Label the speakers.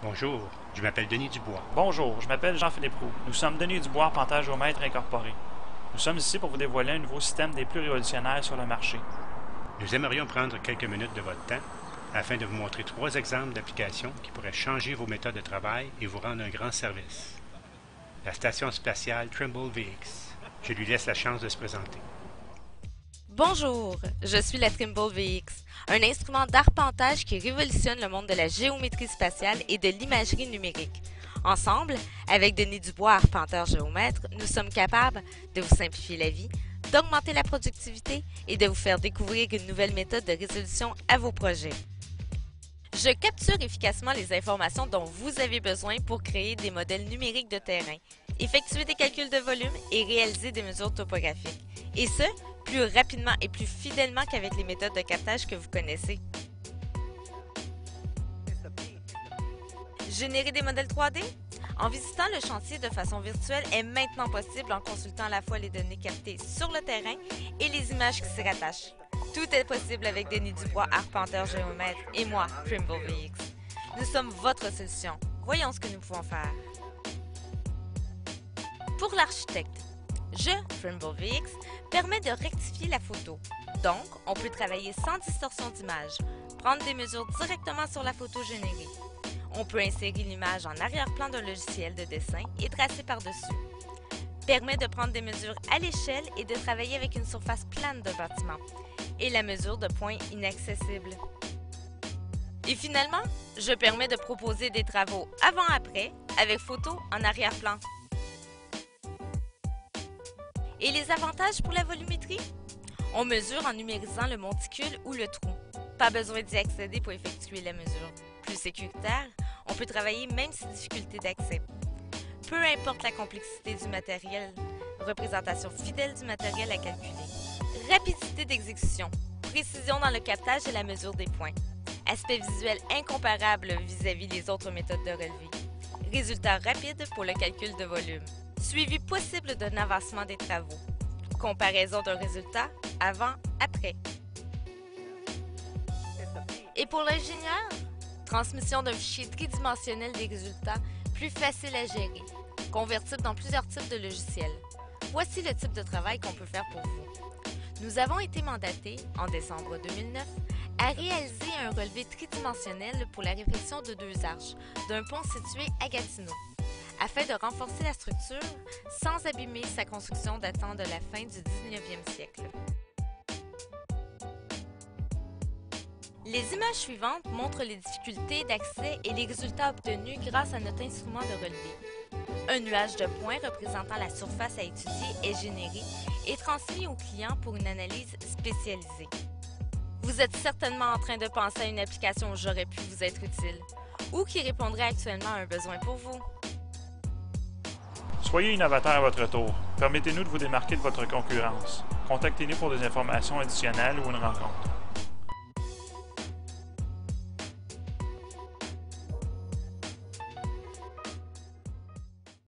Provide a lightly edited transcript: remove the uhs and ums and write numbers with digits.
Speaker 1: Bonjour, je m'appelle Denis Dubois.
Speaker 2: Bonjour, je m'appelle Jean-Philippe Roux. Nous sommes Denis Dubois, arpenteur géomètre incorporé. Nous sommes ici pour vous dévoiler un nouveau système des plus révolutionnaires sur le marché.
Speaker 1: Nous aimerions prendre quelques minutes de votre temps afin de vous montrer 3 exemples d'applications qui pourraient changer vos méthodes de travail et vous rendre un grand service. La station spatiale Trimble VX. Je lui laisse la chance de se présenter.
Speaker 3: Bonjour, je suis la Trimble VX, un instrument d'arpentage qui révolutionne le monde de la géométrie spatiale et de l'imagerie numérique. Ensemble, avec Denis Dubois, arpenteur géomètre, nous sommes capables de vous simplifier la vie, d'augmenter la productivité et de vous faire découvrir une nouvelle méthode de résolution à vos projets. Je capture efficacement les informations dont vous avez besoin pour créer des modèles numériques de terrain, effectuer des calculs de volume et réaliser des mesures topographiques. Et ce, plus rapidement et plus fidèlement qu'avec les méthodes de captage que vous connaissez. Générer des modèles 3D? En visitant le chantier de façon virtuelle est maintenant possible en consultant à la fois les données captées sur le terrain et les images qui s'y rattachent. Tout est possible avec Denis Dubois, arpenteur géomètre, et moi, Trimble VX. Nous sommes votre solution. Voyons ce que nous pouvons faire. Pour l'architecte, Trimble VX permet de rectifier la photo. Donc, on peut travailler sans distorsion d'image, prendre des mesures directement sur la photo générée. On peut insérer l'image en arrière-plan d'un logiciel de dessin et tracer par-dessus. Permet de prendre des mesures à l'échelle et de travailler avec une surface plane d'un bâtiment et la mesure de points inaccessibles. Et finalement, permet de proposer des travaux avant-après avec photo en arrière-plan. Et les avantages pour la volumétrie? On mesure en numérisant le monticule ou le trou. Pas besoin d'y accéder pour effectuer la mesure. Plus sécuritaire, on peut travailler même si difficulté d'accès. Peu importe la complexité du matériel, représentation fidèle du matériel à calculer. Rapidité d'exécution, précision dans le captage et la mesure des points. Aspect visuel incomparable vis-à-vis des autres méthodes de relevé. Résultat rapide pour le calcul de volume. Suivi possible d'un avancement des travaux. Comparaison d'un résultat avant-après. Et pour l'ingénieur, transmission d'un fichier tridimensionnel des résultats plus facile à gérer, convertible dans plusieurs types de logiciels. Voici le type de travail qu'on peut faire pour vous. Nous avons été mandatés, en décembre 2009, à réaliser un relevé tridimensionnel pour la réfection de 2 arches d'un pont situé à Gatineau, afin de renforcer la structure sans abîmer sa construction datant de la fin du 19e siècle. Les images suivantes montrent les difficultés d'accès et les résultats obtenus grâce à notre instrument de relevé. Un nuage de points représentant la surface à étudier est généré et transmis au client pour une analyse spécialisée. Vous êtes certainement en train de penser à une application où j'aurais pu vous être utile ou qui répondrait actuellement à un besoin pour vous.
Speaker 2: Soyez innovateur à votre tour. Permettez-nous de vous démarquer de votre concurrence. Contactez-nous pour des informations additionnelles ou une rencontre.